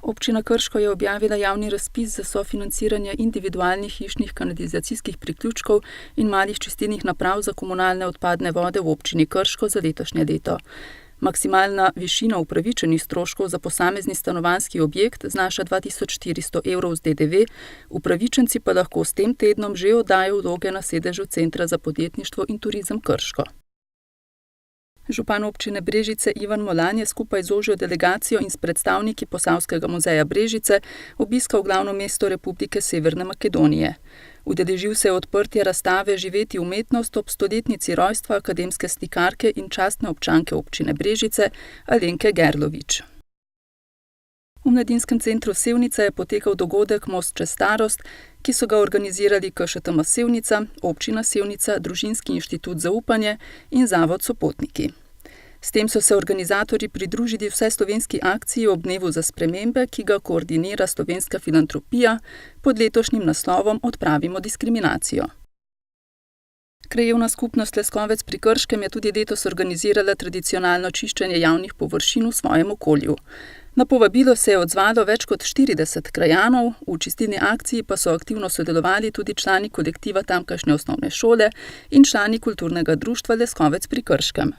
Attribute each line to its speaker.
Speaker 1: Občina Krško je objavila javni razpis za sofinanciranje individualnih hišnih kanalizacijskih priključkov in malih čistilnih naprav za komunalne odpadne vode v občini Krško za letošnje leto. Maksimalna višina upravičenih stroškov za posamezni stanovanjski objekt znaša 2400 evrov z DDV, upravičenci pa lahko s tem tednom že oddajo vloge na sedežu Centra za podjetništvo in turizem Krško. Župan občine Brežice Ivan Molan je skupaj z ožjo delegacijo in s predstavniki Posavskega muzeja Brežice obiskal glavno mesto Republike Severne Makedonije. Udeležil se je odprtja razstave Živeti umetnost ob stoletnici rojstva akademske slikarke in častne občanke občine Brežice Alenke Gerlovič. V Mladinskem centru Sevnica je potekal dogodek Most čez starost, ki so ga organizirali KŠTM Sevnica, Občina Sevnica, Družinski inštitut za upanje in Zavod Sopotniki. S tem so se organizatorji pridružili vseslovenski akciji ob dnevu za spremembe, ki ga koordinira Slovenska filantropija pod letošnjim naslovom Odpravimo diskriminacijo. Krajevna skupnost Leskovec pri Krškem je tudi letos organizirala tradicionalno čiščenje javnih površin v svojem okolju. Na povabilo se je odzvalo več kot 40 krajanov, v čistilni akciji pa so aktivno sodelovali tudi člani kolektiva tamkajšnje osnovne šole in člani kulturnega društva Leskovec pri Krškem.